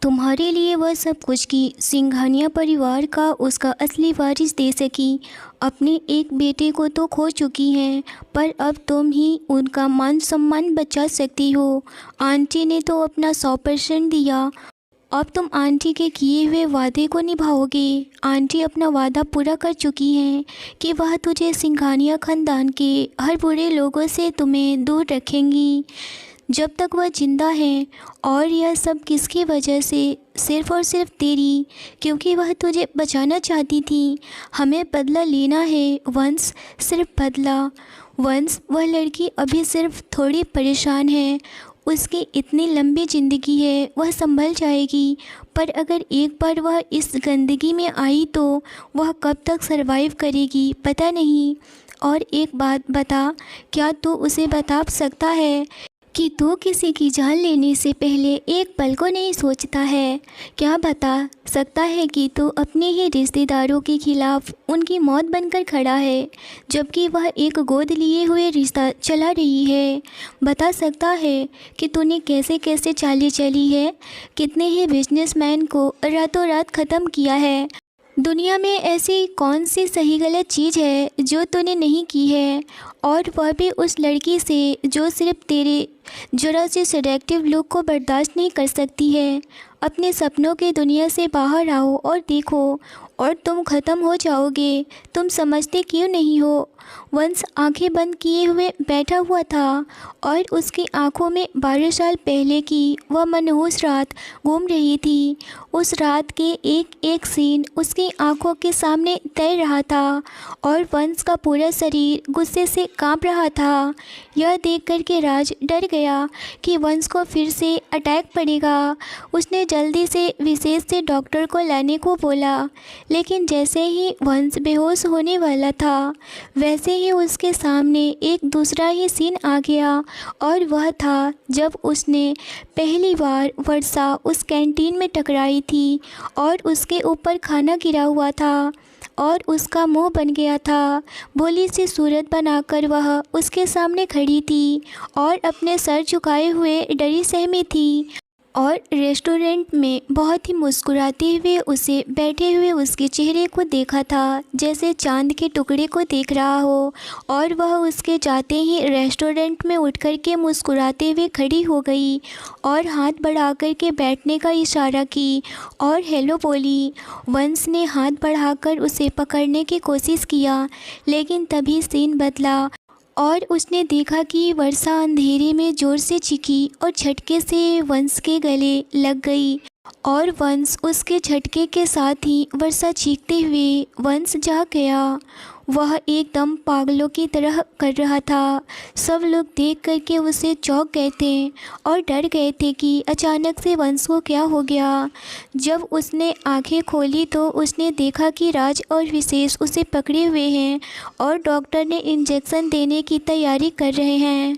तुम्हारे लिए वह सब कुछ कि सिंघानिया परिवार का उसका असली वारिस दे सकी। अपने एक बेटे को तो खो चुकी हैं, पर अब तुम ही उनका मान सम्मान बचा सकती हो। आंटी ने तो अपना 100% दिया, अब तुम आंटी के किए हुए वादे को निभाओगे। आंटी अपना वादा पूरा कर चुकी हैं कि वह तुझे सिंघानिया खानदान के हर बुरे लोगों से तुम्हें दूर रखेंगी जब तक वह जिंदा है। और यह सब किसकी वजह से? सिर्फ़ और सिर्फ तेरी, क्योंकि वह तुझे बचाना चाहती थी। हमें बदला लेना है वंश, सिर्फ बदला। वंश, वह लड़की अभी सिर्फ थोड़ी परेशान है। उसकी इतनी लंबी ज़िंदगी है, वह संभल जाएगी। पर अगर एक बार वह इस गंदगी में आई तो वह कब तक सरवाइव करेगी पता नहीं। और एक बात बता, क्या तू उसे बता सकता है कि तू किसी की जान लेने से पहले एक पल को नहीं सोचता है? क्या बता सकता है कि तू अपने ही रिश्तेदारों के खिलाफ उनकी मौत बनकर खड़ा है, जबकि वह एक गोद लिए हुए रिश्ता चला रही है? बता सकता है कि तूने कैसे कैसे चालें चली है, कितने ही बिजनेसमैन को रातों रात ख़त्म किया है? दुनिया में ऐसी कौन सी सही गलत चीज़ है जो तूने नहीं की है? और वह भी उस लड़की से जो सिर्फ तेरे जरा से सेडक्टिव लुक को बर्दाश्त नहीं कर सकती है। अपने सपनों की दुनिया से बाहर आओ और देखो, और तुम ख़त्म हो जाओगे। तुम समझते क्यों नहीं हो? वंश आंखें बंद किए हुए बैठा हुआ था और उसकी आंखों में 12 साल पहले की वह मनहूस रात घूम रही थी। उस रात के एक एक सीन उसकी आंखों के सामने तैर रहा था और वंश का पूरा शरीर गुस्से से कांप रहा था। यह देखकर के राज डर गया कि वंश को फिर से अटैक पड़ेगा। उसने जल्दी से विशेष से डॉक्टर को लाने को बोला, लेकिन जैसे ही वंश बेहोश होने वाला था वैसे ही उसके सामने एक दूसरा ही सीन आ गया। और वह था जब उसने पहली बार वर्षा उस कैंटीन में टकराई थी और उसके ऊपर खाना गिरा हुआ था और उसका मुंह बन गया था। भोली सी सूरत बनाकर वह उसके सामने खड़ी थी और अपने सर झुकाए हुए डरी सहमी थी। और रेस्टोरेंट में बहुत ही मुस्कुराते हुए उसे बैठे हुए उसके चेहरे को देखा था, जैसे चांद के टुकड़े को देख रहा हो। और वह उसके जाते ही रेस्टोरेंट में उठ कर के मुस्कुराते हुए खड़ी हो गई और हाथ बढ़ा कर के बैठने का इशारा की और हेलो बोली। वंश ने हाथ बढ़ाकर उसे पकड़ने की कोशिश किया, लेकिन तभी सीन बदला और उसने देखा कि वर्षा अंधेरे में ज़ोर से चीखी और झटके से वंश के गले लग गई। और वंश उसके झटके के साथ ही वर्षा चीखते हुए वंश जाग गया। वह एकदम पागलों की तरह कर रहा था। सब लोग देख करके उसे चौंक गए थे और डर गए थे कि अचानक से वंश को क्या हो गया। जब उसने आंखें खोली तो उसने देखा कि राज और विशेष उसे पकड़े हुए हैं और डॉक्टर ने इंजेक्शन देने की तैयारी कर रहे हैं।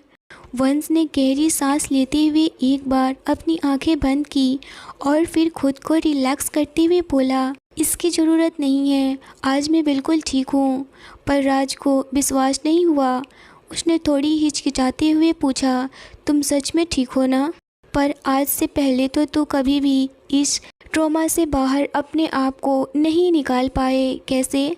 वंश ने गहरी सांस लेते हुए एक बार अपनी आंखें बंद की और फिर खुद को रिलैक्स करते हुए बोला, इसकी ज़रूरत नहीं है, आज मैं बिल्कुल ठीक हूँ। पर राज को विश्वास नहीं हुआ। उसने थोड़ी हिचकिचाते हुए पूछा, तुम सच में ठीक हो ना? पर आज से पहले तो तू कभी भी इस ट्रॉमा से बाहर अपने आप को नहीं निकाल पाए, कैसे?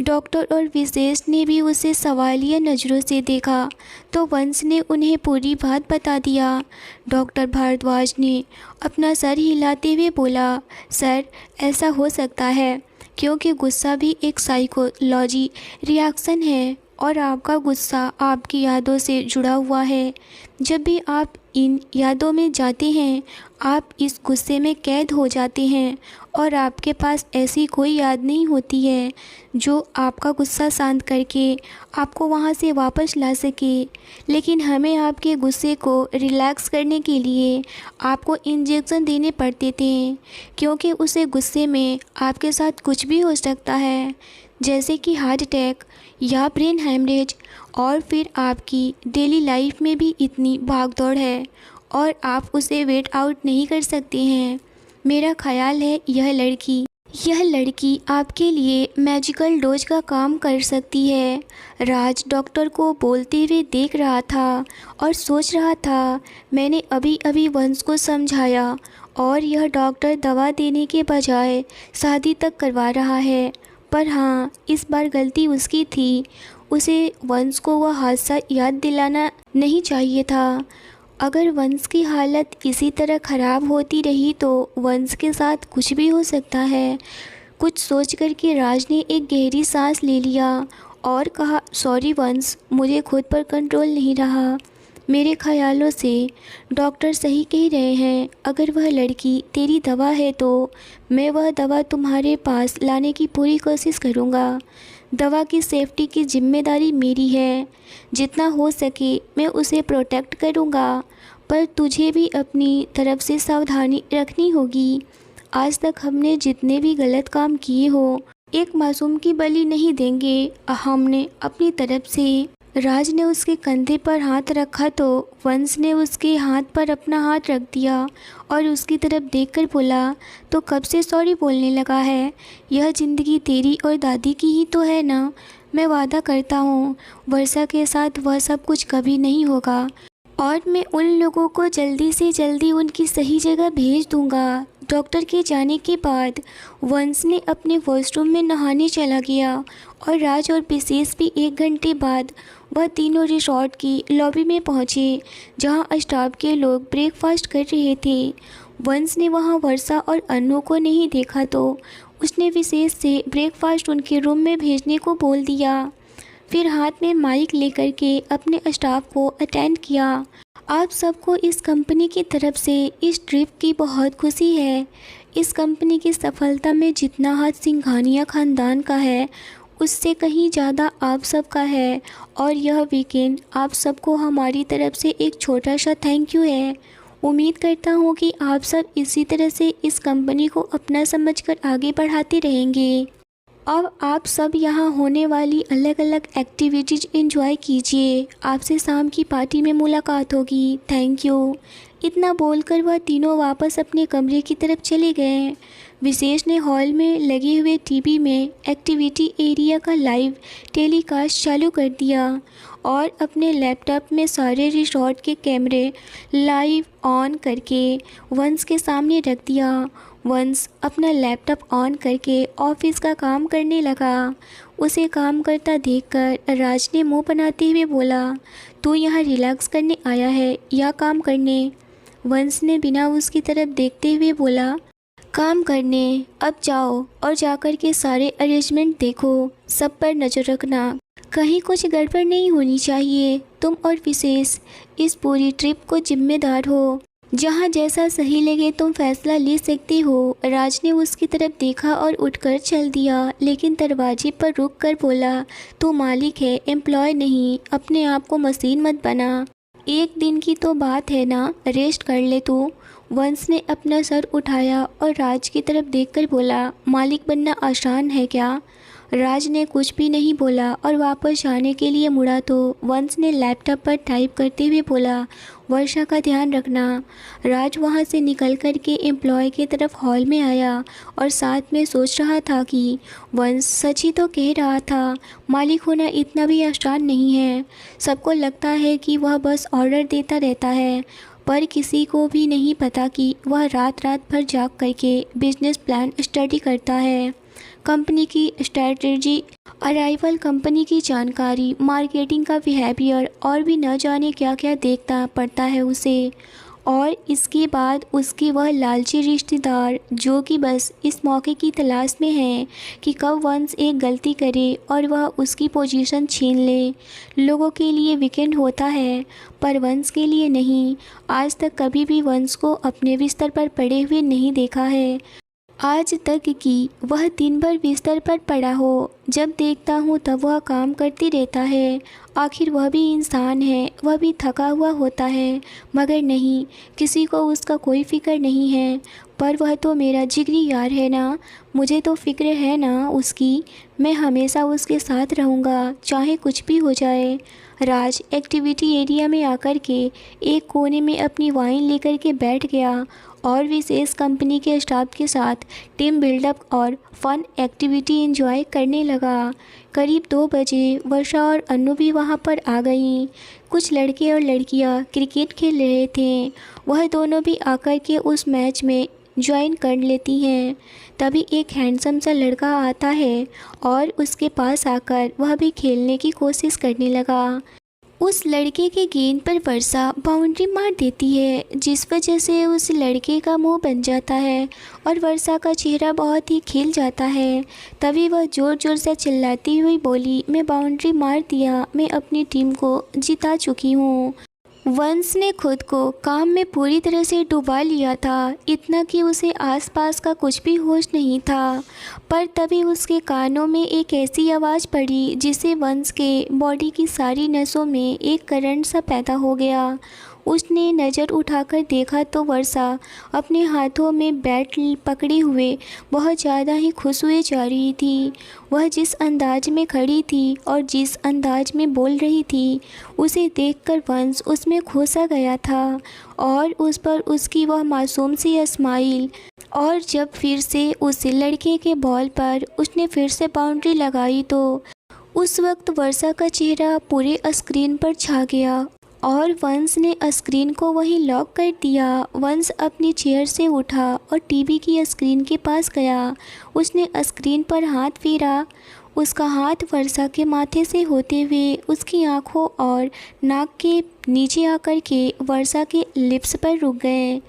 डॉक्टर और विशेष ने भी उसे सवालिया नज़रों से देखा तो वंश ने उन्हें पूरी बात बता दिया। डॉक्टर भारद्वाज ने अपना सर हिलाते हुए बोला, सर ऐसा हो सकता है क्योंकि गुस्सा भी एक साइकोलॉजी रिएक्शन है और आपका गुस्सा आपकी यादों से जुड़ा हुआ है। जब भी आप इन यादों में जाते हैं आप इस गुस्से में कैद हो जाते हैं और आपके पास ऐसी कोई याद नहीं होती है जो आपका गुस्सा शांत करके आपको वहां से वापस ला सके। लेकिन हमें आपके गुस्से को रिलैक्स करने के लिए आपको इंजेक्शन देने पड़ते थे, क्योंकि उसे गुस्से में आपके साथ कुछ भी हो सकता है, जैसे कि हार्ट अटैक या ब्रेन हैमरेज। और फिर आपकी डेली लाइफ में भी इतनी भागदौड़ है और आप उसे वेट आउट नहीं कर सकते हैं। मेरा ख्याल है यह लड़की आपके लिए मैजिकल डोज का काम कर सकती है। राज डॉक्टर को बोलते हुए देख रहा था और सोच रहा था, मैंने अभी अभी वंश को समझाया और यह डॉक्टर दवा देने के बजाय शादी तक करवा रहा है। पर हाँ, इस बार गलती उसकी थी। उसे वंश को वह हादसा याद दिलाना नहीं चाहिए था। अगर वंश की हालत इसी तरह ख़राब होती रही तो वंश के साथ कुछ भी हो सकता है। कुछ सोच कर के राज ने एक गहरी सांस ले लिया और कहा, सॉरी वंश, मुझे खुद पर कंट्रोल नहीं रहा। मेरे ख्यालों से डॉक्टर सही कह रहे हैं। अगर वह लड़की तेरी दवा है तो मैं वह दवा तुम्हारे पास लाने की पूरी कोशिश करूँगा। दवा की सेफ्टी की जिम्मेदारी मेरी है। जितना हो सके मैं उसे प्रोटेक्ट करूँगा, पर तुझे भी अपनी तरफ से सावधानी रखनी होगी। आज तक हमने जितने भी गलत काम किए हो, एक मासूम की बलि नहीं देंगे। हमने अपनी तरफ से। राज ने उसके कंधे पर हाथ रखा तो वंश ने उसके हाथ पर अपना हाथ रख दिया और उसकी तरफ देखकर बोला, तो कब से सॉरी बोलने लगा है? यह ज़िंदगी तेरी और दादी की ही तो है ना। मैं वादा करता हूँ वर्षा के साथ वह सब कुछ कभी नहीं होगा और मैं उन लोगों को जल्दी से जल्दी उनकी सही जगह भेज दूँगा। डॉक्टर के जाने के बाद वंश ने अपने वॉशरूम में नहाने चला गया और राज और विशेष भी 1 घंटे बाद वह तीनों रिसॉर्ट की लॉबी में पहुँचे, जहां स्टाफ के लोग ब्रेकफास्ट कर रहे थे। वंश ने वहां वर्षा और अनु को नहीं देखा तो उसने विशेष से ब्रेकफास्ट उनके रूम में भेजने को बोल दिया। फिर हाथ में माइक लेकर के अपने स्टाफ को अटेंड किया। आप सबको इस कंपनी की तरफ से इस ट्रिप की बहुत खुशी है। इस कंपनी की सफलता में जितना हाथ सिंघानिया ख़ानदान का है, उससे कहीं ज़्यादा आप सबका है। और यह वीकेंड आप सबको हमारी तरफ से एक छोटा सा थैंक यू है। उम्मीद करता हूँ कि आप सब इसी तरह से इस कंपनी को अपना समझकर आगे बढ़ाते रहेंगे। अब आप सब यहाँ होने वाली अलग अलग एक्टिविटीज़ एंजॉय कीजिए। आपसे शाम की पार्टी में मुलाकात होगी। Thank you. इतना बोलकर वह तीनों वापस अपने कमरे की तरफ चले गए। विशेष ने हॉल में लगे हुए टीवी में एक्टिविटी एरिया का लाइव टेलीकास्ट चालू कर दिया और अपने लैपटॉप में सारे रिसॉर्ट के कैमरे लाइव ऑन करके वंश के सामने रख दिया। वंश अपना लैपटॉप ऑन करके ऑफिस का काम करने लगा। उसे काम करता देखकर राज ने मुंह बनाते हुए बोला, तू यहाँ रिलैक्स करने आया है या काम करने? वंश ने बिना उसकी तरफ देखते हुए बोला, काम करने। अब जाओ और जाकर के सारे अरेंजमेंट देखो, सब पर नज़र रखना, कहीं कुछ गड़बड़ नहीं होनी चाहिए। तुम और विशेष इस पूरी ट्रिप को जिम्मेदार हो। जहाँ जैसा सही लगे तुम फैसला ले सकते हो। राज ने उसकी तरफ देखा और उठकर चल दिया, लेकिन दरवाजे पर रुक कर बोला, तू मालिक है, एम्प्लॉय नहीं। अपने आप को मशीन मत बना। 1 दिन की तो बात है ना, रेस्ट कर ले तू। वंश ने अपना सर उठाया और राज की तरफ देखकर बोला, मालिक बनना आसान है क्या? राज ने कुछ भी नहीं बोला और वापस जाने के लिए मुड़ा तो वंश ने लैपटॉप पर टाइप करते हुए बोला, वर्षा का ध्यान रखना। राज वहां से निकल कर के एम्प्लॉय की तरफ हॉल में आया और साथ में सोच रहा था कि वंश सच ही तो कह रहा था, मालिक होना इतना भी आसान नहीं है। सबको लगता है कि वह बस ऑर्डर देता रहता है, पर किसी को भी नहीं पता कि वह रात रात भर जाग करके बिजनेस प्लान स्टडी करता है। कंपनी की स्ट्रैटेजी, अराइवल कंपनी की जानकारी, मार्केटिंग का बिहेवियर और भी न जाने क्या क्या देखना पड़ता है उसे। और इसके बाद उसके वह लालची रिश्तेदार जो कि बस इस मौके की तलाश में हैं कि कब वंश एक गलती करे और वह उसकी पोजीशन छीन ले। लोगों के लिए वीकेंड होता है पर वंश के लिए नहीं। आज तक कभी भी वंश को अपने बिस्तर पर पड़े हुए नहीं देखा है। आज तक कि वह दिन भर बिस्तर पर पड़ा हो। जब देखता हूँ तब वह काम करती रहता है। आखिर वह भी इंसान है, वह भी थका हुआ होता है, मगर नहीं, किसी को उसका कोई फ़िक्र नहीं है। पर वह तो मेरा जिगरी यार है ना, मुझे तो फ़िक्र है ना उसकी। मैं हमेशा उसके साथ रहूँगा, चाहे कुछ भी हो जाए। राज एक्टिविटी एरिया में आकर के एक कोने में अपनी वाइन लेकर के बैठ गया और विशेष कंपनी के स्टाफ के साथ टीम बिल्डअप और फन एक्टिविटी एंजॉय करने लगा। करीब 2 बजे वर्षा और अनु भी वहां पर आ गईं। कुछ लड़के और लड़कियां क्रिकेट खेल रहे थे। वह दोनों भी आकर के उस मैच में ज्वाइन कर लेती हैं। तभी एक हैंडसम सा लड़का आता है और उसके पास आकर वह भी खेलने की कोशिश करने लगा। उस लड़के के गेंद पर वर्षा बाउंड्री मार देती है, जिस वजह से उस लड़के का मुंह बन जाता है और वर्षा का चेहरा बहुत ही खिल जाता है। तभी वह ज़ोर ज़ोर से चिल्लाती हुई बोली, मैं बाउंड्री मार दिया, मैं अपनी टीम को जिता चुकी हूँ। वंश ने खुद को काम में पूरी तरह से डुबा लिया था, इतना कि उसे आसपास का कुछ भी होश नहीं था। पर तभी उसके कानों में एक ऐसी आवाज़ पड़ी जिससे वंश के बॉडी की सारी नसों में एक करंट सा पैदा हो गया। उसने नज़र उठाकर देखा तो वर्षा अपने हाथों में बैट पकड़े हुए बहुत ज़्यादा ही खुश हुए जा रही थी। वह जिस अंदाज में खड़ी थी और जिस अंदाज में बोल रही थी, उसे देखकर वंश उसमें खो सा गया था और उस पर उसकी वह मासूम सी स्माइल। और जब फिर से उस लड़के के बॉल पर उसने फिर से बाउंड्री लगाई तो उस वक्त वर्षा का चेहरा पूरे स्क्रीन पर छा गया और वंश ने स्क्रीन को वहीं लॉक कर दिया। वंश अपनी चेयर से उठा और टीवी की स्क्रीन के पास गया। उसने स्क्रीन पर हाथ फेरा। उसका हाथ वर्षा के माथे से होते हुए उसकी आंखों और नाक के नीचे आकर के वर्षा के लिप्स पर रुक गए।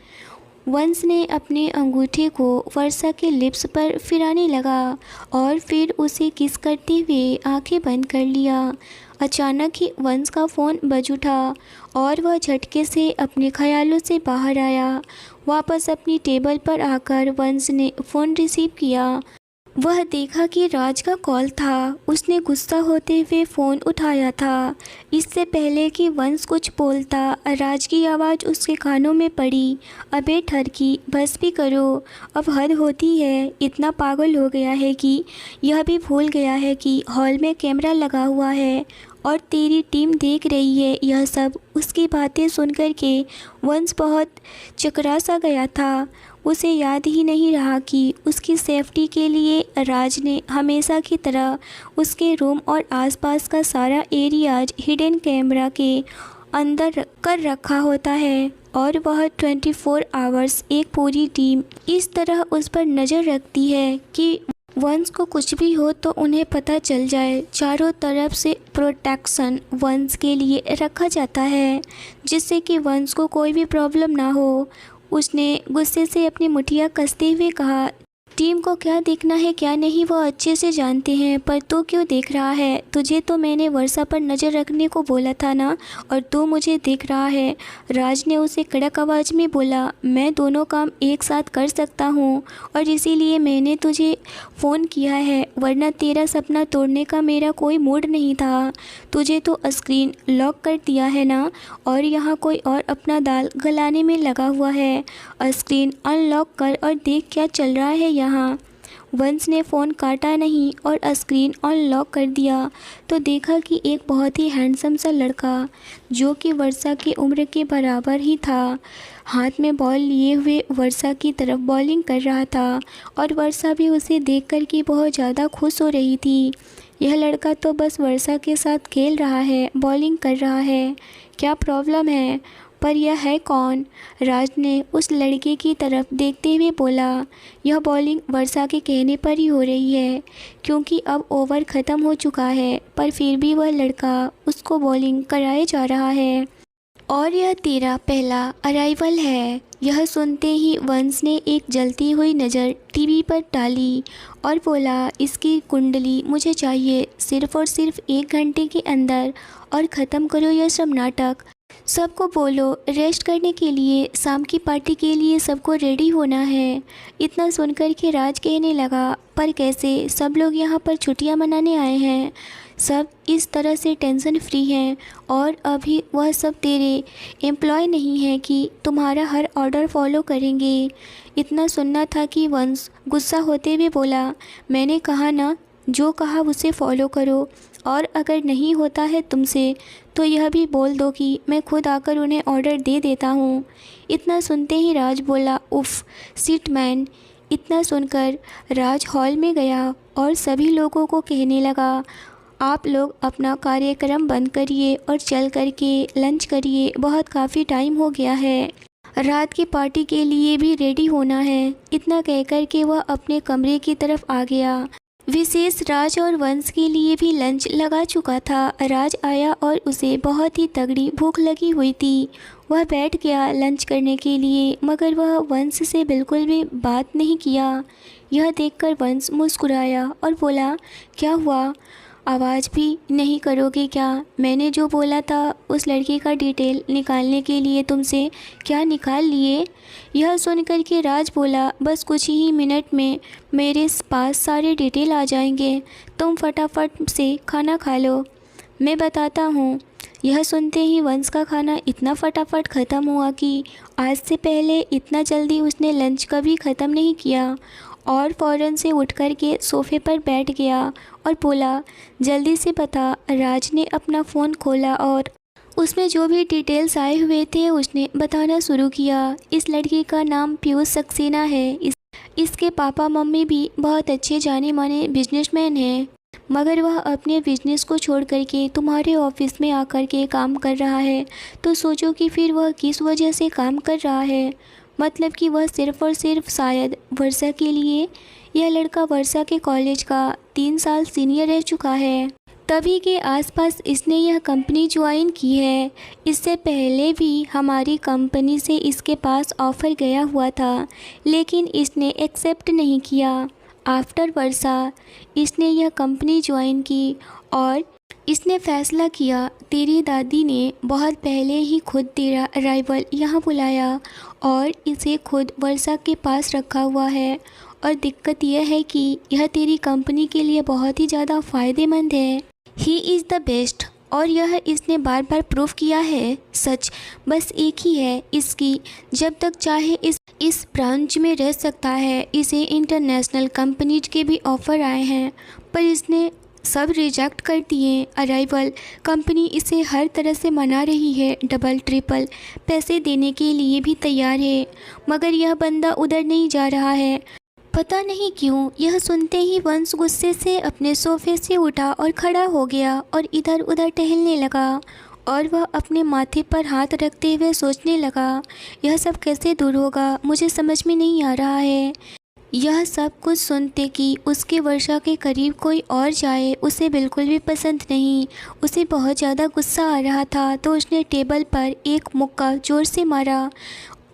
वंश ने अपने अंगूठे को वर्षा के लिप्स पर फिराने लगा और फिर उसे किस करते हुए आंखें बंद कर लिया। अचानक ही वंश का फ़ोन बज उठा और वह झटके से अपने ख्यालों से बाहर आया। वापस अपनी टेबल पर आकर वंश ने फ़ोन रिसीव किया। वह देखा कि राज का कॉल था। उसने गुस्सा होते हुए फ़ोन उठाया था। इससे पहले कि वंश कुछ बोलता, राज की आवाज़ उसके कानों में पड़ी, अबे ठरकी, बस भी करो, अब हद होती है। इतना पागल हो गया है कि यह भी भूल गया है कि हॉल में कैमरा लगा हुआ है और तेरी टीम देख रही है यह सब। उसकी बातें सुनकर के वंश बहुत चकरा सा गया था। उसे याद ही नहीं रहा कि उसकी सेफ्टी के लिए राज ने हमेशा की तरह उसके रूम और आसपास का सारा एरियाज हिडन कैमरा के अंदर कर रखा होता है और वह 24 आवर्स एक पूरी टीम इस तरह उस पर नज़र रखती है कि वंश को कुछ भी हो तो उन्हें पता चल जाए। चारों तरफ से प्रोटेक्शन वंश के लिए रखा जाता है जिससे कि वंश को कोई भी प्रॉब्लम ना हो। उसने गुस्से से अपनी मुठिया कसते हुए कहा, टीम को क्या देखना है क्या नहीं वो अच्छे से जानते हैं, पर तू क्यों देख रहा है? तुझे तो मैंने वर्षा पर नज़र रखने को बोला था ना, और तू मुझे देख रहा है। राज ने उसे कड़क आवाज़ में बोला, मैं दोनों काम एक साथ कर सकता हूँ और इसीलिए मैंने तुझे फ़ोन किया है, वरना तेरा सपना तोड़ने का मेरा कोई मूड नहीं था। तुझे तो स्क्रीन लॉक कर दिया है ना, और यहाँ कोई और अपना दाल गलाने में लगा हुआ है। स्क्रीन अनलॉक कर और देख क्या चल रहा है यहाँ। वंश ने फ़ोन काटा नहीं और स्क्रीन अनलॉक कर दिया तो देखा कि एक बहुत ही हैंडसम सा लड़का जो कि वर्षा की उम्र के बराबर ही था, हाथ में बॉल लिए हुए वर्षा की तरफ बॉलिंग कर रहा था और वर्षा भी उसे देखकर कि बहुत ज़्यादा खुश हो रही थी। यह लड़का तो बस वर्षा के साथ खेल रहा है, बॉलिंग कर रहा है, क्या प्रॉब्लम है? पर यह है कौन? राज ने उस लड़के की तरफ देखते हुए बोला, यह बॉलिंग वर्षा के कहने पर ही हो रही है क्योंकि अब ओवर ख़त्म हो चुका है, पर फिर भी वह लड़का उसको बॉलिंग कराए जा रहा है और यह तेरा पहला अराइवल है। यह सुनते ही वंश ने एक जलती हुई नज़र टीवी पर डाली और बोला, इसकी कुंडली मुझे चाहिए सिर्फ़ और सिर्फ 1 घंटे के अंदर, और ख़त्म करो यह सब नाटक। सबको बोलो रेस्ट करने के लिए, शाम की पार्टी के लिए सबको रेडी होना है। इतना सुनकर के राज कहने लगा, पर कैसे? सब लोग यहाँ पर छुट्टियाँ मनाने आए हैं, सब इस तरह से टेंशन फ्री हैं और अभी वह सब तेरे एम्प्लॉय नहीं हैं कि तुम्हारा हर ऑर्डर फॉलो करेंगे। इतना सुनना था कि वंश गुस्सा होते हुए बोला, मैंने कहा ना, जो कहा उसे फॉलो करो, और अगर नहीं होता है तुमसे तो यह भी बोल दो कि मैं खुद आकर उन्हें ऑर्डर दे देता हूँ। इतना सुनते ही राज बोला, उफ़ सिट मैन। इतना सुनकर राज हॉल में गया और सभी लोगों को कहने लगा, आप लोग अपना कार्यक्रम बंद करिए और चल करके लंच करिए, बहुत काफ़ी टाइम हो गया है, रात की पार्टी के लिए भी रेडी होना है। इतना कहकर के वह अपने कमरे की तरफ आ गया। विशेष राज और वंश के लिए भी लंच लगा चुका था। राज आया और उसे बहुत ही तगड़ी भूख लगी हुई थी। वह बैठ गया लंच करने के लिए, मगर वह वंश से बिल्कुल भी बात नहीं किया। यह देखकर वंश मुस्कुराया और बोला, क्या हुआ, आवाज़ भी नहीं करोगे क्या? मैंने जो बोला था उस लड़के का डिटेल निकालने के लिए तुमसे, क्या निकाल लिए? यह सुनकर के राज बोला, बस कुछ ही मिनट में मेरे पास सारे डिटेल आ जाएंगे, तुम फटाफट से खाना खा लो, मैं बताता हूँ। यह सुनते ही वंश का खाना इतना फटाफट ख़त्म हुआ कि आज से पहले इतना जल्दी उसने लंच कभी ख़त्म नहीं किया और फ़ौरन से उठ कर के सोफ़े पर बैठ गया और बोला, जल्दी से बता। राज ने अपना फ़ोन खोला और उसमें जो भी डिटेल्स आए हुए थे उसने बताना शुरू किया। इस लड़की का नाम पीयूष सक्सेना है। इसके पापा मम्मी भी बहुत अच्छे जाने माने बिजनेसमैन हैं, मगर वह अपने बिजनेस को छोड़ करके तुम्हारे ऑफिस में आकर के काम कर रहा है। तो सोचो कि फिर वह किस वजह से काम कर रहा है, मतलब कि वह सिर्फ़ और सिर्फ शायद वर्षा के लिए। यह लड़का वर्षा के कॉलेज का 3 साल सीनियर रह चुका है, तभी के आसपास इसने यह कंपनी ज्वाइन की है। इससे पहले भी हमारी कंपनी से इसके पास ऑफ़र गया हुआ था, लेकिन इसने एक्सेप्ट नहीं किया। आफ्टर वर्षा इसने यह कंपनी ज्वाइन की और इसने फ़ैसला किया, तेरी दादी ने बहुत पहले ही खुद तेरा अराइवल यहाँ बुलाया और इसे खुद वर्षा के पास रखा हुआ है। और दिक्कत यह है कि यह तेरी कंपनी के लिए बहुत ही ज़्यादा फ़ायदेमंद है। ही इज़ द बेस्ट, और यह इसने बार बार प्रूव किया है। सच बस एक ही है इसकी, जब तक चाहे इस ब्रांच में रह सकता है। इसे इंटरनेशनल कंपनीज के भी ऑफ़र आए हैं, पर इसने सब रिजेक्ट कर दिए। अराइवल कंपनी इसे हर तरह से मना रही है, डबल ट्रिपल पैसे देने के लिए भी तैयार है, मगर यह बंदा उधर नहीं जा रहा है, पता नहीं क्यों। यह सुनते ही वंश गुस्से से अपने सोफ़े से उठा और खड़ा हो गया और इधर उधर टहलने लगा और वह अपने माथे पर हाथ रखते हुए सोचने लगा, यह सब कैसे दूर होगा, मुझे समझ में नहीं आ रहा है। यह सब कुछ सुनते कि उसके वर्षा के करीब कोई और जाए उसे बिल्कुल भी पसंद नहीं। उसे बहुत ज़्यादा गुस्सा आ रहा था, तो उसने टेबल पर एक मुक्का ज़ोर से मारा,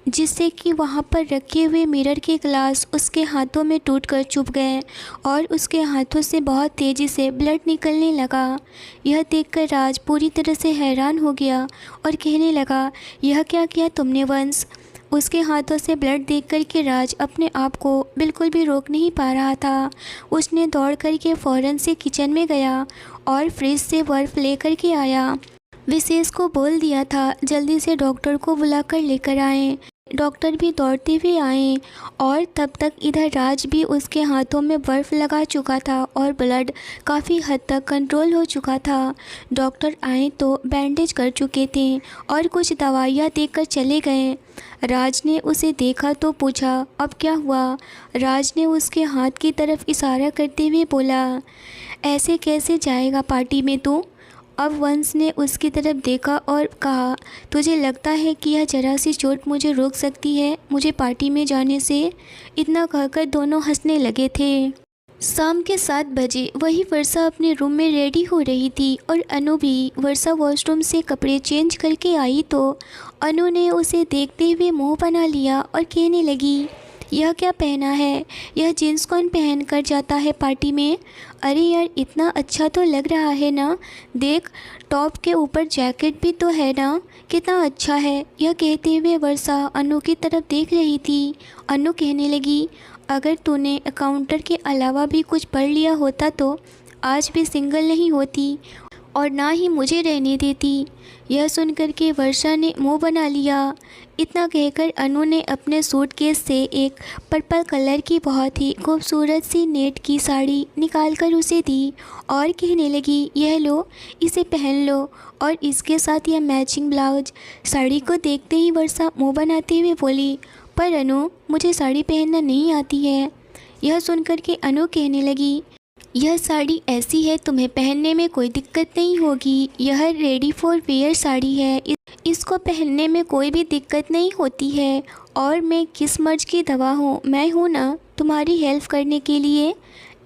जिससे कि वहाँ पर रखे हुए मिरर के ग्लास उसके हाथों में टूटकर चुभ गए और उसके हाथों से बहुत तेज़ी से ब्लड निकलने लगा। यह देखकर राज पूरी तरह से हैरान हो गया और कहने लगा, यह क्या किया तुमने वंश? उसके हाथों से ब्लड देखकर के राज अपने आप को बिल्कुल भी रोक नहीं पा रहा था। उसने दौड़ कर के फ़ौरन से किचन में गया और फ्रिज से बर्फ़ लेकर के आया। विशेष को बोल दिया था जल्दी से डॉक्टर को बुलाकर लेकर आएं। डॉक्टर भी दौड़ते हुए आए और तब तक इधर राज भी उसके हाथों में बर्फ़ लगा चुका था और ब्लड काफ़ी हद तक कंट्रोल हो चुका था। डॉक्टर आए तो बैंडेज कर चुके थे और कुछ दवाइयाँ देकर चले गए। राज ने उसे देखा तो पूछा, अब क्या हुआ? राज ने उसके हाथ की तरफ इशारा करते हुए बोला, ऐसे कैसे जाएगा पार्टी में तू? अब वंश ने उसकी तरफ देखा और कहा, तुझे लगता है कि यह जरा सी चोट मुझे रोक सकती है मुझे पार्टी में जाने से? इतना कहकर दोनों हंसने लगे थे। शाम के 7 बजे वही वर्षा अपने रूम में रेडी हो रही थी और अनु भी। वर्षा वॉशरूम से कपड़े चेंज करके आई तो अनु ने उसे देखते हुए मुँह बना लिया और कहने लगी, यह क्या पहना है? यह जीन्स कौन पहन कर जाता है पार्टी में? अरे यार, इतना अच्छा तो लग रहा है ना, देख टॉप के ऊपर जैकेट भी तो है ना, कितना अच्छा है। यह कहते हुए वर्षा अनु की तरफ देख रही थी। अनु कहने लगी, अगर तूने काउंटर के अलावा भी कुछ पढ़ लिया होता तो आज भी सिंगल नहीं होती और ना ही मुझे रहने देती। यह सुनकर के वर्षा ने मुंह बना लिया। इतना कहकर अनु ने अपने सूटकेस से एक पर्पल कलर की बहुत ही खूबसूरत सी नेट की साड़ी निकालकर उसे दी और कहने लगी, यह लो, इसे पहन लो और इसके साथ यह मैचिंग ब्लाउज। साड़ी को देखते ही वर्षा मुंह बनाते हुए बोली, पर अनु, मुझे साड़ी पहनना नहीं आती है। यह सुनकर के अनु कहने लगी, यह साड़ी ऐसी है तुम्हें पहनने में कोई दिक्कत नहीं होगी। यह रेडी फॉर वेयर साड़ी है, इसको पहनने में कोई भी दिक्कत नहीं होती है। और मैं किस मर्ज की दवा हूँ, मैं हूँ ना तुम्हारी हेल्प करने के लिए।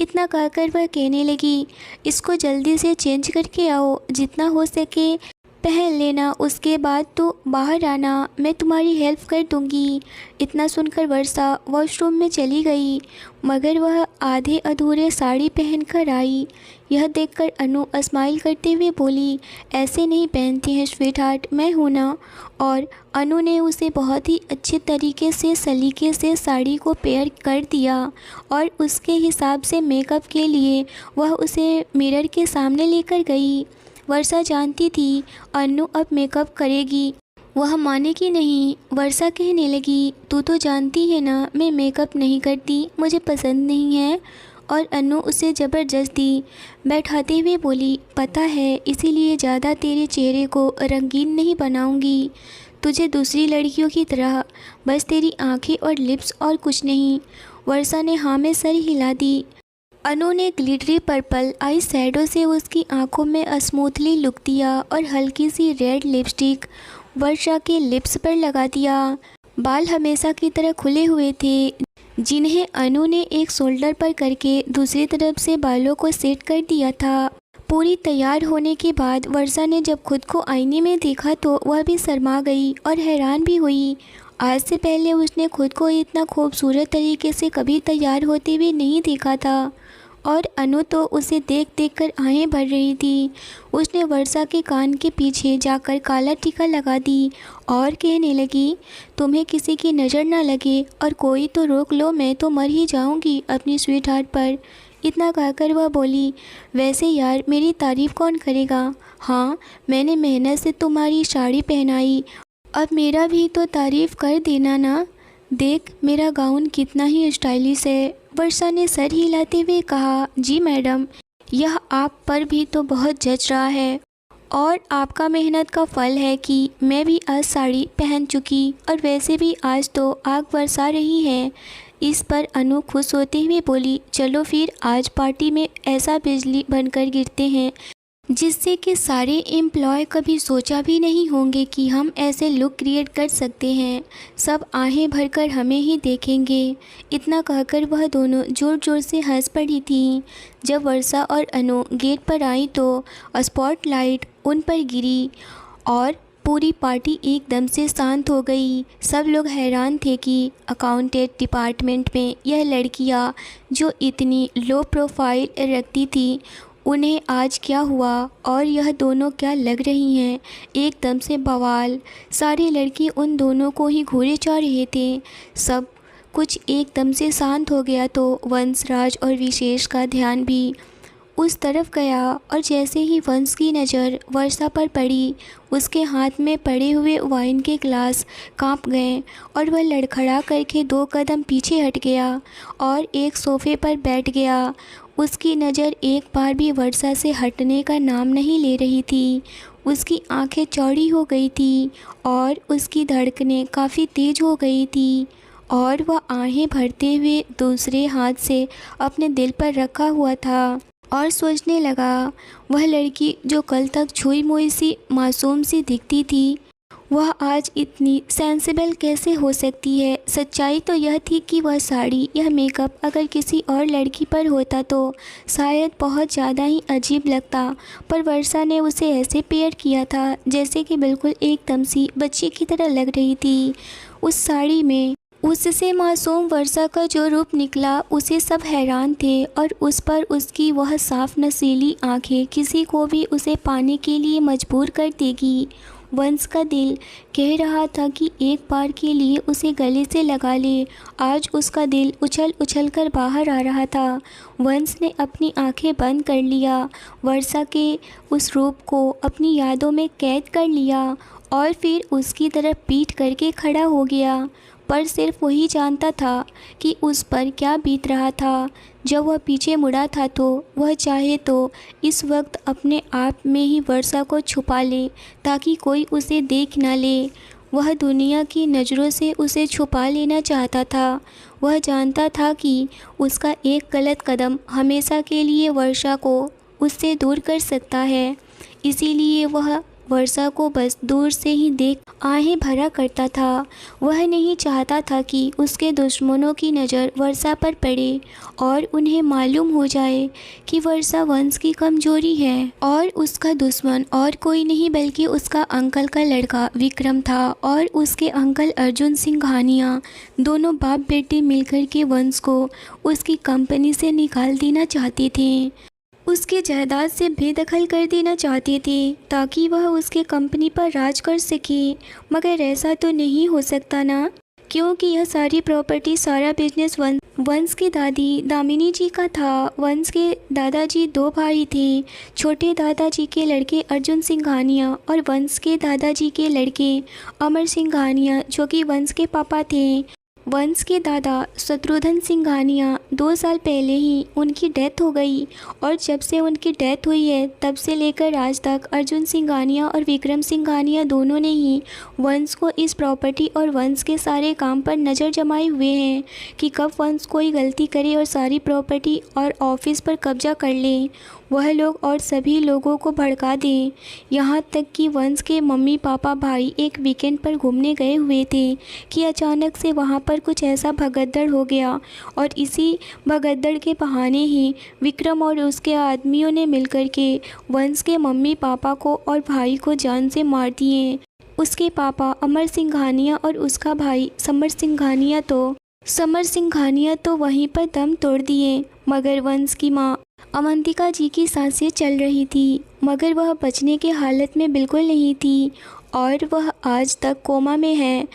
इतना कहकर वह कहने लगी, इसको जल्दी से चेंज करके आओ, जितना हो सके पहन लेना, उसके बाद तो बाहर आना, मैं तुम्हारी हेल्प कर दूंगी। इतना सुनकर वर्षा वॉशरूम में चली गई, मगर वह आधे अधूरे साड़ी पहनकर आई। यह देखकर अनु स्माइल करते हुए बोली, ऐसे नहीं पहनती हैं स्वीटहार्ट, मैं हूँ ना। और अनु ने उसे बहुत ही अच्छे तरीके से सलीके से साड़ी को पेयर कर दिया और उसके हिसाब से मेकअप के लिए वह उसे मिरर के सामने लेकर गई। वर्षा जानती थी अनु अब मेकअप करेगी, वह मानेगी नहीं। वर्षा कहने लगी, तू तो जानती है ना मैं मेकअप नहीं करती, मुझे पसंद नहीं है। और अनु उसे ज़बरदस्ती बैठाते हुए बोली, पता है, इसीलिए ज़्यादा तेरे चेहरे को रंगीन नहीं बनाऊंगी, तुझे दूसरी लड़कियों की तरह, बस तेरी आंखें और लिप्स और कुछ नहीं। वर्षा ने हाँ में सर हिला दी। अनु ने ग्लिटरी पर्पल आई शैडो से उसकी आंखों में स्मूथली लुक दिया और हल्की सी रेड लिपस्टिक वर्षा के लिप्स पर लगा दिया। बाल हमेशा की तरह खुले हुए थे, जिन्हें अनु ने एक शोल्डर पर करके दूसरी तरफ से बालों को सेट कर दिया था। पूरी तैयार होने के बाद वर्षा ने जब खुद को आईने में देखा तो वह भी शर्मा गई और हैरान भी हुई। आज से पहले उसने खुद को इतना खूबसूरत तरीके से कभी तैयार होते हुए नहीं देखा था। और अनु तो उसे देख देख कर आहें भर रही थी। उसने वर्षा के कान के पीछे जाकर काला टीका लगा दी और कहने लगी, तुम्हें किसी की नज़र ना लगे और कोई तो रोक लो, मैं तो मर ही जाऊंगी अपनी स्वीटहार्ट पर। इतना कहकर वह बोली, वैसे यार मेरी तारीफ़ कौन करेगा। हाँ, मैंने मेहनत से तुम्हारी साड़ी पहनाई, अब मेरा भी तो तारीफ़ कर देना ना। देख मेरा गाउन कितना ही स्टाइलिश है। वर्षा ने सर हिलाते हुए कहा, जी मैडम, यह आप पर भी तो बहुत जच रहा है और आपका मेहनत का फल है कि मैं भी आज साड़ी पहन चुकी, और वैसे भी आज तो आग बरसा रही है। इस पर अनु खुश होते हुए बोली, चलो फिर आज पार्टी में ऐसा बिजली बनकर गिरते हैं जिससे कि सारे एम्प्लॉय कभी सोचा भी नहीं होंगे कि हम ऐसे लुक क्रिएट कर सकते हैं, सब आहें भरकर हमें ही देखेंगे। इतना कहकर वह दोनों ज़ोर ज़ोर से हंस पड़ी थीं। जब वर्षा और अनु गेट पर आई तो स्पॉटलाइट उन पर गिरी और पूरी पार्टी एकदम से शांत हो गई। सब लोग हैरान थे कि अकाउंटेंट डिपार्टमेंट में यह लड़कियां जो इतनी लो प्रोफाइल रखती थी, उन्हें आज क्या हुआ और यह दोनों क्या लग रही हैं, एकदम से बवाल। सारे लड़के उन दोनों को ही घूरे जा रहे थे। सब कुछ एकदम से शांत हो गया तो वंश, राज और विशेष का ध्यान भी उस तरफ गया और जैसे ही वंश की नज़र वर्षा पर पड़ी, उसके हाथ में पड़े हुए वाइन के ग्लास कांप गए और वह लड़खड़ा करके 2 कदम पीछे हट गया और एक सोफे पर बैठ गया। उसकी नज़र एक बार भी वर्षा से हटने का नाम नहीं ले रही थी। उसकी आंखें चौड़ी हो गई थी और उसकी धड़कनें काफ़ी तेज़ हो गई थी और वह आहें भरते हुए दूसरे हाथ से अपने दिल पर रखा हुआ था और सोचने लगा, वह लड़की जो कल तक छुई मुई सी मासूम सी दिखती थी, वह आज इतनी सेंसिबल कैसे हो सकती है। सच्चाई तो यह थी कि वह साड़ी, यह मेकअप अगर किसी और लड़की पर होता तो शायद बहुत ज़्यादा ही अजीब लगता, पर वर्षा ने उसे ऐसे पेयर किया था जैसे कि बिल्कुल एकदम सी बच्ची की तरह लग रही थी उस साड़ी में। उससे मासूम वर्षा का जो रूप निकला, उसे सब हैरान थे और उस पर उसकी वह साफ नशीली आंखें किसी को भी उसे पाने के लिए मजबूर कर देगी। वंश का दिल कह रहा था कि एक बार के लिए उसे गले से लगा ले। आज उसका दिल उछल उछल कर बाहर आ रहा था। वंश ने अपनी आंखें बंद कर लिया, वर्षा के उस रूप को अपनी यादों में कैद कर लिया और फिर उसकी तरफ पीठ करके खड़ा हो गया। पर सिर्फ वही जानता था कि उस पर क्या बीत रहा था। जब वह पीछे मुड़ा था तो वह चाहे तो इस वक्त अपने आप में ही वर्षा को छुपा ले ताकि कोई उसे देख न ले। वह दुनिया की नज़रों से उसे छुपा लेना चाहता था। वह जानता था कि उसका एक गलत कदम हमेशा के लिए वर्षा को उससे दूर कर सकता है। इसीलिए वह वर्षा को बस दूर से ही देख आहें भरा करता था। वह नहीं चाहता था कि उसके दुश्मनों की नज़र वर्षा पर पड़े और उन्हें मालूम हो जाए कि वर्षा वंश की कमजोरी है। और उसका दुश्मन और कोई नहीं बल्कि उसका अंकल का लड़का विक्रम था और उसके अंकल अर्जुन सिंघानिया। दोनों बाप बेटे मिलकर के वंश को उसकी कंपनी से निकाल देना चाहते थे। उसके जायदाद से बेदखल कर देना चाहते थे ताकि वह उसके कंपनी पर राज कर सके। मगर ऐसा तो नहीं हो सकता ना, क्योंकि यह सारी प्रॉपर्टी, सारा बिजनेस वंश की दादी दामिनी जी का था। वंश के दादाजी दो भाई थे, छोटे दादाजी के लड़के अर्जुन सिंघानिया और वंश के दादाजी के लड़के अमर सिंघानिया, जो कि वंश के पापा थे। वंश के दादा शत्रुघ्न सिंघानिया 2 साल पहले ही उनकी डेथ हो गई और जब से उनकी डेथ हुई है तब से लेकर आज तक अर्जुन सिंघानिया और विक्रम सिंघानिया दोनों ने ही वंश को इस प्रॉपर्टी और वंश के सारे काम पर नज़र जमाए हुए हैं कि कब वंश कोई गलती करे और सारी प्रॉपर्टी और ऑफिस पर कब्जा कर ले, वह लोग और सभी लोगों को भड़का दें। यहाँ तक कि वंश के मम्मी पापा भाई एक वीकेंड पर घूमने गए हुए थे कि अचानक से वहाँ पर कुछ ऐसा भगदड़ हो गया और इसी भगदड़ के बहाने ही विक्रम और उसके आदमियों ने मिलकर के वंश के मम्मी पापा को और भाई को जान से मार दिए। उसके पापा अमर सिंघानिया और उसका भाई समर सिंघानिया तो वहीं पर दम तोड़ दिए। मगर वंश की माँ अवंतिका जी की सांसें चल रही थी, मगर वह बचने की हालत में बिल्कुल नहीं थी और वह आज तक कोमा में है।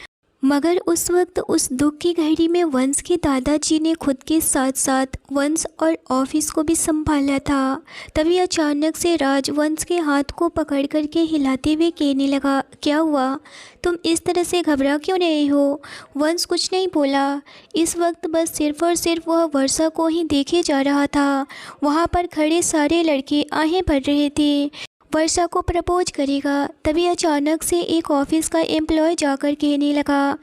मगर उस वक्त उस दुख की घड़ी में वंश के दादाजी ने खुद के साथ साथ वंश और ऑफिस को भी संभाला था। तभी अचानक से राज वंश के हाथ को पकड़ करके हिलाते हुए कहने लगा, क्या हुआ? तुम इस तरह से घबरा क्यों रहे हो? वंश कुछ नहीं बोला। इस वक्त बस सिर्फ और सिर्फ वह वर्षा को ही देखे जा रहा था। वहाँ पर खड़े सारे लड़के आहें भर रहे थे, वर्षा को प्रपोज करेगा। तभी अचानक से एक ऑफिस का एम्प्लॉय जाकर कहने लगा,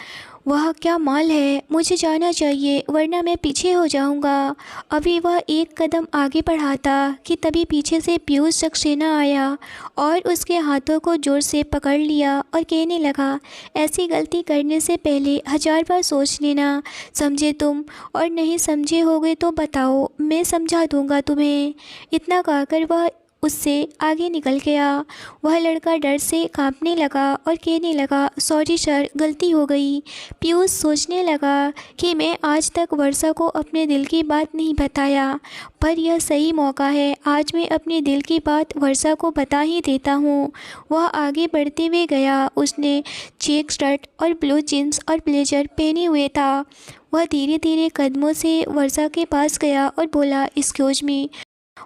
वह क्या माल है, मुझे जाना चाहिए वरना मैं पीछे हो जाऊंगा। अभी वह एक कदम आगे बढ़ाता कि तभी पीछे से पीयूष सक्सेना आया और उसके हाथों को ज़ोर से पकड़ लिया और कहने लगा, ऐसी गलती करने से पहले 1000 बार सोच लेना, समझे तुम? और नहीं समझे होगे तो बताओ, मैं समझा दूंगा तुम्हें। इतना कहकर वह उससे आगे निकल गया। वह लड़का डर से कांपने लगा और कहने लगा, सॉरी सर, गलती हो गई। पीयूष सोचने लगा कि मैं आज तक वर्षा को अपने दिल की बात नहीं बताया, पर यह सही मौका है, आज मैं अपने दिल की बात वर्षा को बता ही देता हूँ। वह आगे बढ़ते हुए गया। उसने चेक शर्ट और ब्लू जीन्स और ब्लेजर पहने हुए था। वह धीरे धीरे कदमों से वर्षा के पास गया और बोला, एक्सक्यूज मी।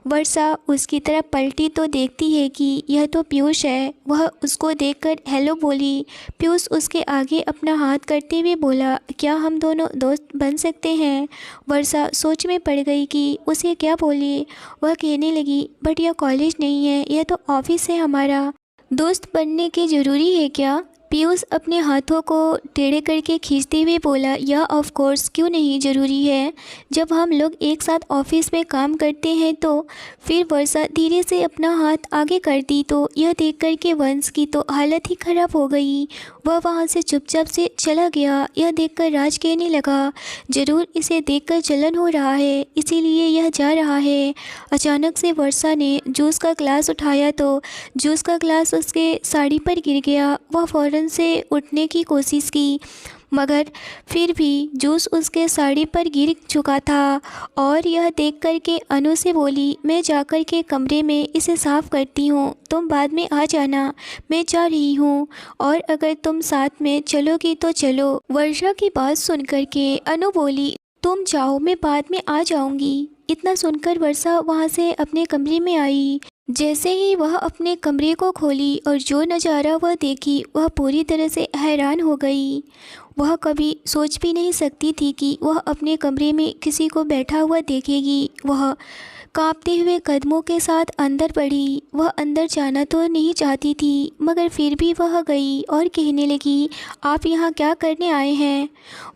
वर्षा उसकी तरफ पलटी तो देखती है कि यह तो पीयूष है। वह उसको देखकर हेलो बोली। पीयूष उसके आगे अपना हाथ करते हुए बोला, क्या हम दोनों दोस्त बन सकते हैं? वर्षा सोच में पड़ गई कि उसे क्या बोले। वह कहने लगी, बट यह कॉलेज नहीं है, यह तो ऑफिस है हमारा। दोस्त बनने के ज़रूरी है क्या? पीयूष अपने हाथों को टेढ़े करके खींचते हुए बोला, या ऑफ कोर्स, क्यों नहीं ज़रूरी है। जब हम लोग एक साथ ऑफिस में काम करते हैं तो। फिर वर्षा धीरे से अपना हाथ आगे कर दी तो यह देख कर के वंश की तो हालत ही ख़राब हो गई। वह वहाँ से चुपचाप से चला गया। यह देखकर राज कहने लगा, ज़रूर इसे देखकर जलन हो रहा है, इसीलिए यह जा रहा है। अचानक से वर्षा ने जूस का ग्लास उठाया तो जूस का ग्लास उसके साड़ी पर गिर गया। वह फ़ौरन से उठने की कोशिश की, मगर फिर भी जूस उसके साड़ी पर गिर चुका था और यह देख कर के अनु से बोली, मैं जाकर के कमरे में इसे साफ़ करती हूँ, तुम बाद में आ जाना, मैं जा रही हूँ, और अगर तुम साथ में चलोगी तो चलो। वर्षा की बात सुनकर के अनु बोली, तुम जाओ, मैं बाद में आ जाऊँगी। इतना सुनकर वर्षा वहाँ से अपने कमरे में आई। जैसे ही वह अपने कमरे को खोली और जो नज़ारा वह देखी, वह पूरी तरह से हैरान हो गई। वह कभी सोच भी नहीं सकती थी कि वह अपने कमरे में किसी को बैठा हुआ देखेगी। वह कांपते हुए कदमों के साथ अंदर बढ़ी। वह अंदर जाना तो नहीं चाहती थी, मगर फिर भी वह गई और कहने लगी, आप यहाँ क्या करने आए हैं?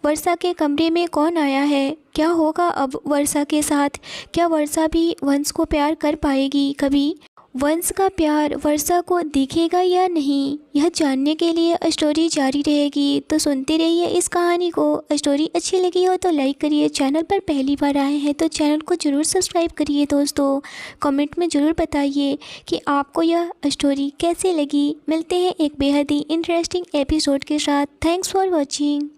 वर्षा के कमरे में कौन आया है? क्या होगा अब वर्षा के साथ? क्या वर्षा भी वंश को प्यार कर पाएगी कभी? वंश का प्यार वर्षा को दिखेगा या नहीं, यह जानने के लिए स्टोरी जारी रहेगी। तो सुनते रहिए इस कहानी को। स्टोरी अच्छी लगी हो तो लाइक करिए। चैनल पर पहली बार आए हैं तो चैनल को ज़रूर सब्सक्राइब करिए दोस्तों। कमेंट में ज़रूर बताइए कि आपको यह स्टोरी कैसी लगी। मिलते हैं एक बेहद ही इंटरेस्टिंग एपिसोड के साथ। Thanks for watching.